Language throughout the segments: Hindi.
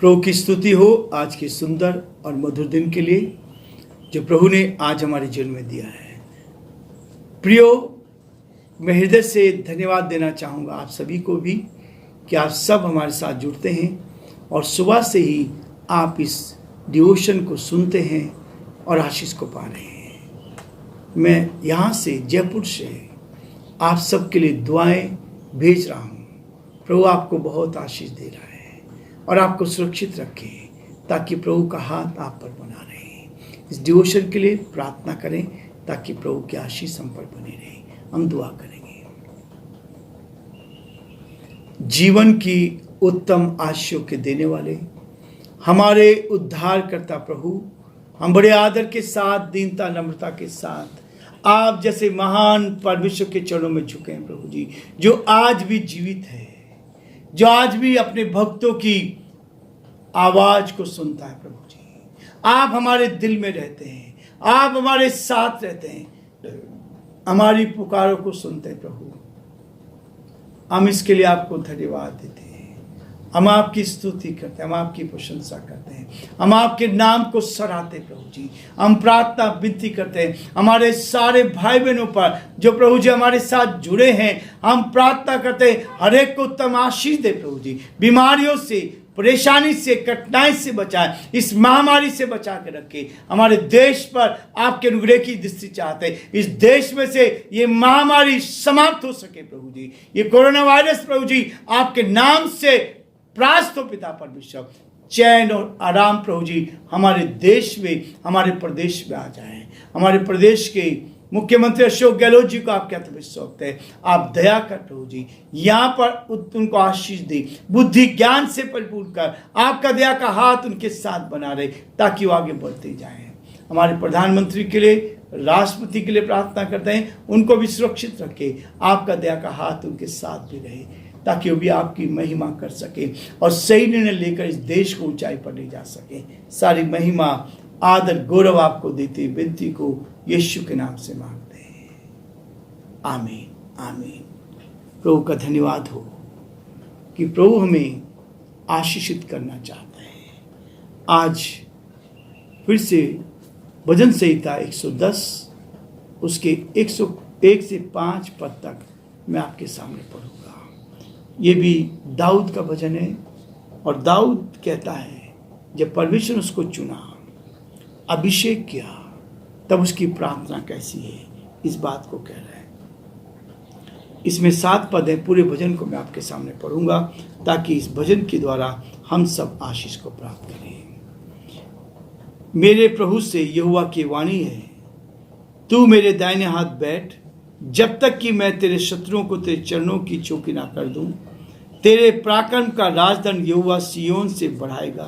प्रभु की स्तुति हो आज के सुंदर और मधुर दिन के लिए जो प्रभु ने आज हमारे जीवन में दिया है। प्रियो, मैं हृदय से धन्यवाद देना चाहूँगा आप सभी को भी कि आप सब हमारे साथ जुड़ते हैं और सुबह से ही आप इस डिवोशन को सुनते हैं और आशीष को पा रहे हैं। मैं यहाँ से जयपुर से आप सबके लिए दुआएं भेज रहा हूँ। प्रभु आपको बहुत आशीष दे रहा है और आपको सुरक्षित रखे ताकि प्रभु का हाथ आप पर बना रहे। इस डिवोशन के लिए प्रार्थना करें ताकि प्रभु की आशीष हम पर बनी रहे। हम दुआ करेंगे। जीवन की उत्तम आशीषों के देने वाले हमारे उद्धारकर्ता प्रभु, हम बड़े आदर के साथ, दीनता, नम्रता के साथ आप जैसे महान परमेश्वर के चरणों में झुके हैं प्रभु जी, जो आज भी जीवित है, जो आज भी अपने भक्तों की आवाज को सुनता है। प्रभु जी, आप हमारे दिल में रहते हैं, आप हमारे साथ रहते हैं, हमारी पुकारों को सुनते हैं। प्रभु, हम इसके लिए आपको धन्यवाद देते हैं। हम आपकी स्तुति करते हैं, हम आपकी प्रशंसा करते हैं, हम आपके नाम को सराहते हैं। प्रभु जी, हम प्रार्थना विनती करते हैं हमारे सारे भाई बहनों पर जो प्रभु जी हमारे साथ जुड़े हैं। हम प्रार्थना करते हैं हर एक को उत्तम आशीष दे प्रभु जी, बीमारियों से, परेशानी से, कठिनाई से बचाए, इस महामारी से बचा के रखे। हमारे देश पर आपके अनुग्रह की दृष्टि चाहते हैं। इस देश में से ये महामारी समाप्त हो सके प्रभु जी। ये कोरोना वायरस प्रभु जी आपके नाम से प्रायश्चित हो पिता परमेश्वर। चैन और आराम प्रभु जी हमारे देश में, हमारे प्रदेश में आ जाए। हमारे प्रदेश के मुख्यमंत्री अशोक गहलोत जी को आपके हाथ में सौंपते हैं। आप दया कर प्रभु जी, यहाँ पर उनको आशीष दे, बुद्धि ज्ञान से परिपूर्ण कर, आपका दया का हाथ उनके साथ बना रहे ताकि वो आगे बढ़ते जाएं। हमारे प्रधानमंत्री के लिए, राष्ट्रपति के लिए प्रार्थना करते हैं, उनको भी सुरक्षित रखे, आपका दया का हाथ उनके साथ भी रहे ताकि वो भी आपकी महिमा कर सके और सही निर्णय लेकर इस देश को ऊंचाई पर ले जा सके। सारी महिमा, आदर, गौरव आपको देते विनती को यीशु के नाम से मांगते हैं। आमीन, आमीन। प्रभु का धन्यवाद हो कि प्रभु हमें आशीषित करना चाहते हैं। आज फिर से भजन संहिता 110 उसके 101 से 5 पद तक मैं आपके सामने पढ़ूंगा। ये भी दाऊद का भजन है और दाऊद कहता है जब परमेश्वर ने उसको चुना, अभिषेक किया, तब उसकी प्रार्थना कैसी है, इस बात को कह रहा है। इसमें 7 पद है। पूरे भजन को मैं आपके सामने पढ़ूंगा ताकि इस भजन के द्वारा हम सब आशीष को प्राप्त करें। मेरे प्रभु से यहोवा की वाणी है, तू मेरे दाहिने हाथ बैठ, जब तक कि मैं तेरे शत्रुओं को तेरे चरणों की चौकी ना कर दूं। तेरे पराक्रम का राजदंड यहोवा सिय्योन से बढ़ाएगा,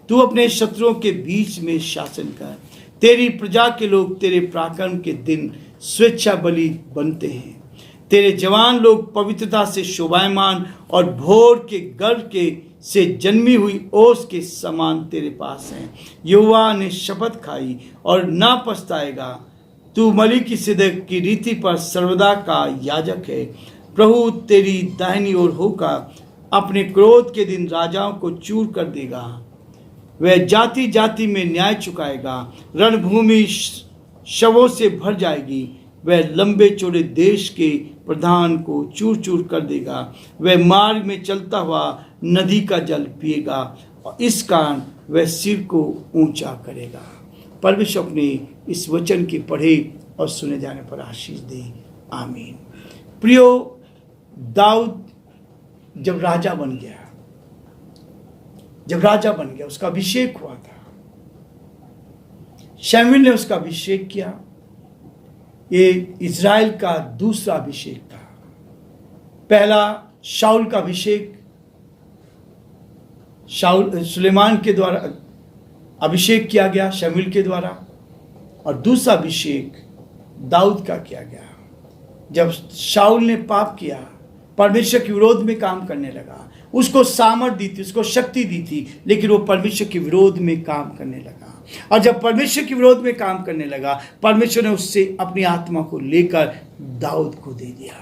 तू अपने शत्रुओं के बीच में शासन कर। तेरी प्रजा के लोग तेरे पराक्रम के दिन स्वेच्छा बलि बनते हैं। तेरे जवान लोग पवित्रता से शोभायमान और भोर के गर्भ के से जन्मी हुई ओस के समान तेरे पास हैं। यहोवा ने शपथ खाई और ना पछताएगा, तू मलिकिसिदक की रीति पर सर्वदा का याजक है। प्रभु तेरी दाहिनी ओर होकर अपने क्रोध के दिन राजाओं को चूर कर देगा। वह जाति जाति में न्याय चुकाएगा, रणभूमि शवों से भर जाएगी। वह लंबे चौड़े देश के प्रधान को चूर चूर कर देगा। वह मार्ग में चलता हुआ नदी का जल पिएगा और इस कारण वह सिर को ऊंचा करेगा। परमेश्वर अपने इस वचन के पढ़े और सुने जाने पर आशीष दे। आमीन। प्रियो, दाऊद जब राजा बन गया, उसका अभिषेक हुआ था। शमूएल ने उसका अभिषेक किया। ये इज़राइल का दूसरा अभिषेक था। पहला शाऊल का अभिषेक सुलेमान के द्वारा अभिषेक किया गया, शमूएल के द्वारा, और दूसरा अभिषेक दाऊद का किया गया। जब शाऊल ने पाप किया, परमेश्वर के विरोध में काम करने लगा, उसको सामर्थ दी थी, उसको शक्ति दी थी, लेकिन वो परमेश्वर के विरोध में काम करने लगा। और जब परमेश्वर के विरोध में काम करने लगा, परमेश्वर ने उससे अपनी आत्मा को लेकर दाऊद को दे दिया।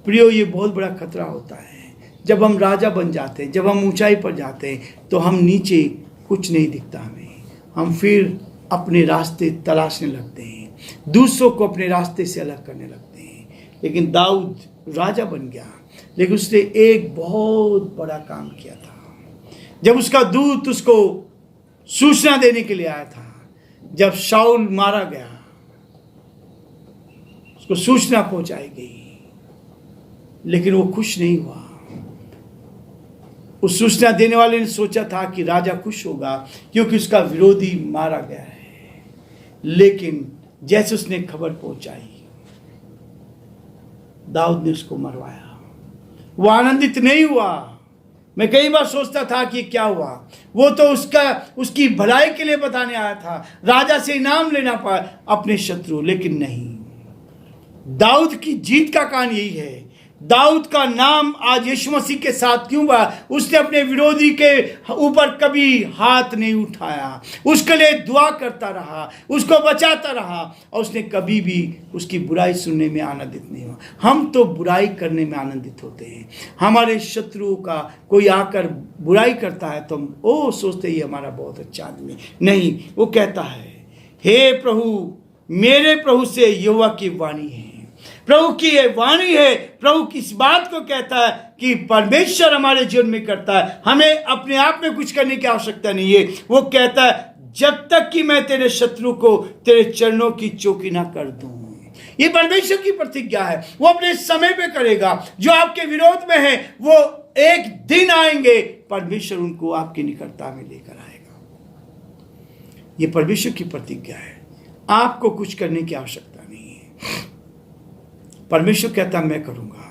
प्रियो, ये बहुत बड़ा खतरा होता है जब हम राजा बन जाते हैं, जब हम ऊंचाई पर जाते हैं, तो हम नीचे कुछ नहीं दिखता हमें। हम फिर अपने रास्ते तलाशने लगते हैं, दूसरों को अपने रास्ते से अलग करने लगते हैं। लेकिन दाऊद राजा बन गया, लेकिन उसने एक बहुत बड़ा काम किया था। जब उसका दूत उसको सूचना देने के लिए आया था, जब शाऊल मारा गया, उसको सूचना पहुंचाई गई, लेकिन वो खुश नहीं हुआ। उस सूचना देने वाले ने सोचा था कि राजा खुश होगा क्योंकि उसका विरोधी मारा गया है, लेकिन जैसे उसने खबर पहुंचाई, दाऊद ने उसको मरवाया। वो आनंदित नहीं हुआ। मैं कई बार सोचता था कि क्या हुआ, वो तो उसकी भलाई के लिए बताने आया था, राजा से इनाम लेना पाए अपने शत्रु, लेकिन नहीं। दाऊद की जीत का कारण यही है। दाऊद का नाम आज यीशु मसीह के साथ क्यों हुआ? उसने अपने विरोधी के ऊपर कभी हाथ नहीं उठाया, उसके लिए दुआ करता रहा, उसको बचाता रहा, और उसने कभी भी उसकी बुराई सुनने में आनंदित नहीं हुआ। हम तो बुराई करने में आनंदित होते हैं। हमारे शत्रुओं का कोई आकर बुराई करता है तो हम सोचते ही हमारा बहुत अच्छा आदमी। नहीं, वो कहता है, हे प्रभु, मेरे प्रभु से यहोवा की वाणी है। प्रभु की ये वाणी है। प्रभु किस बात को कहता है कि परमेश्वर हमारे जीवन में करता है, हमें अपने आप में कुछ करने की आवश्यकता नहीं है। वो कहता है, जब तक कि मैं तेरे शत्रु को तेरे चरणों की चौकी ना कर दूं। ये परमेश्वर की प्रतिज्ञा है। वो अपने समय पे करेगा। जो आपके विरोध में है, वो एक दिन आएंगे, परमेश्वर उनको आपकी निकटता में लेकर आएगा। ये परमेश्वर की प्रतिज्ञा है। आपको कुछ करने की आवश्यकता नहीं है। परमेश्वर कहता है, मैं करूंगा।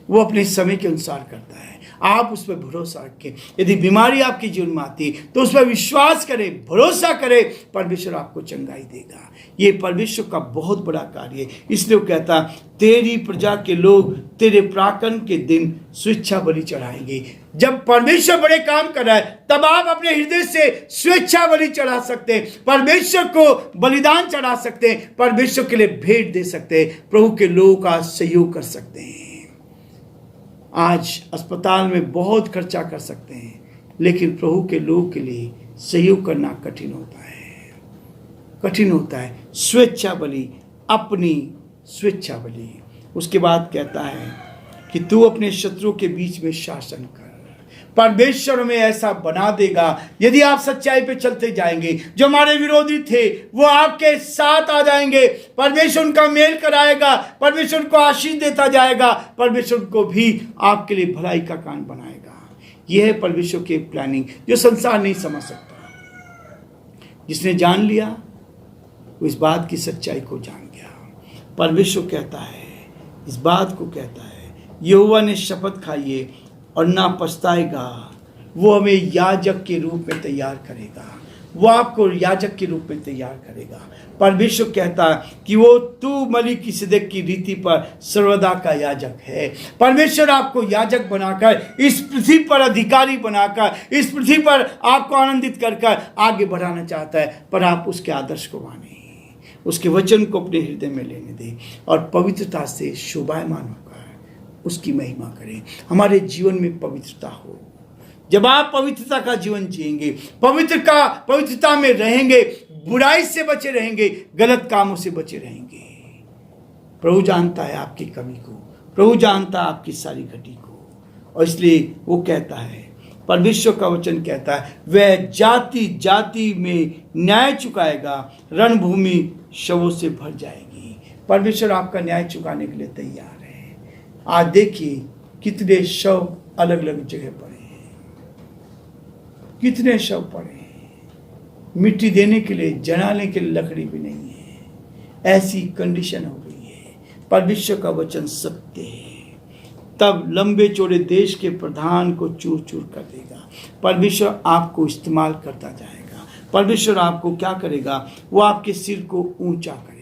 वो अपने समय के अनुसार करता है। आप उस पर भरोसा रखें। यदि बीमारी आपके जीवन में आती तो उस पर विश्वास करें, भरोसा करें, परमेश्वर आपको चंगाई देगा। ये परमेश्वर का बहुत बड़ा कार्य है। इसलिए वो कहता, तेरी प्रजा के लोग तेरे पराक्रम के दिन स्वेच्छा बलि चढ़ाएंगे। जब परमेश्वर बड़े काम कर रहा है, तब आप अपने हृदय से स्वेच्छा बलि चढ़ा सकते हैं, परमेश्वर को बलिदान चढ़ा सकते हैं, परमेश्वर के लिए भेंट दे सकते हैं, प्रभु के लोगों का सहयोग कर सकते हैं। आज अस्पताल में बहुत खर्चा कर सकते हैं, लेकिन प्रभु के लोगों के लिए सहयोग करना कठिन होता है, कठिन होता है। स्वेच्छा बलि, अपनी स्वेच्छा बलि। उसके बाद कहता है कि तू अपने शत्रुओं के बीच में शासन कर। परमेश्वर में ऐसा बना देगा, यदि आप सच्चाई पे चलते जाएंगे। जो हमारे विरोधी थे, वो आपके साथ आ जाएंगे। परमेश्वर उनका मेल कराएगा, परमेश्वर उनको आशीष देता जाएगा, परमेश्वर उनको भी आपके लिए भलाई का कारण बनाएगा। यह है परमेश्वर की प्लानिंग, जो संसार नहीं समझ सकता। जिसने जान लिया, वो इस बात की सच्चाई को जान गया। परमेश्वर कहता है, इस बात को कहता है, यहोवा ने शपथ खाई है और ना पछताएगा। वो हमें याजक के रूप में तैयार करेगा। वो आपको याजक के रूप में तैयार करेगा। परमेश्वर कहता है कि वो तू मलिकिसिदक की रीति पर सर्वदा का याजक है। परमेश्वर आपको याजक बनाकर, इस पृथ्वी पर अधिकारी बनाकर, इस पृथ्वी पर आपको आनंदित कर आगे बढ़ाना चाहता है। पर आप उसके आदर्श को माने, उसके वचन को अपने हृदय में लेने दें और पवित्रता से शोभायमान होकर उसकी महिमा करें। हमारे जीवन में पवित्रता हो। जब आप पवित्रता का जीवन जिएंगे, पवित्रता में रहेंगे, बुराई से बचे रहेंगे, गलत कामों से बचे रहेंगे। प्रभु जानता है आपकी कमी को, प्रभु जानता है आपकी सारी घटी को, और इसलिए वो कहता है, परमेश्वर का वचन कहता है, वह जाति जाति में न्याय चुकाएगा, रणभूमि शवों से भर जाएगी। परमेश्वर आपका न्याय चुकाने के लिए तैयार है। आज देखिए कितने शव अलग अलग जगह पड़े हैं, कितने शव पड़े हैं। मिट्टी देने के लिए, जलाने के लिए लकड़ी भी नहीं है। ऐसी कंडीशन हो गई है। परमेश्वर का वचन सत्य है। तब लंबे चौड़े देश के प्रधान को चूर चूर कर देगा। परमेश्वर आपको इस्तेमाल करता जाएगा। परमेश्वर आपको क्या करेगा? वो आपके सिर को ऊंचा करेगा,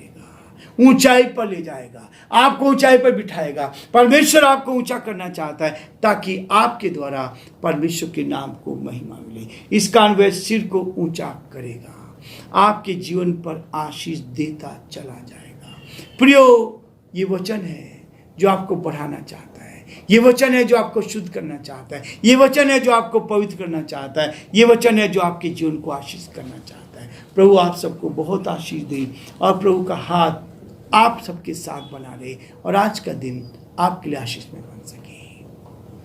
ऊंचाई पर ले जाएगा, आपको ऊंचाई पर बिठाएगा। परमेश्वर आपको ऊंचा करना चाहता है ताकि आपके द्वारा परमेश्वर के नाम को महिमा मिले। इस कारण वह सिर को ऊंचा करेगा, आपके जीवन पर आशीष देता चला जाएगा। प्रियो, ये वचन है जो आपको बढ़ाना चाहता है। ये वचन है जो आपको शुद्ध करना चाहता है, ये वचन है जो आपको पवित्र करना चाहता है, ये वचन है जो आपके जीवन को आशीष करना चाहता है। प्रभु आप सबको बहुत आशीष दे और प्रभु का हाथ आप सबके साथ बना रहे और आज का दिन आपके लिए आशीष में बन सके।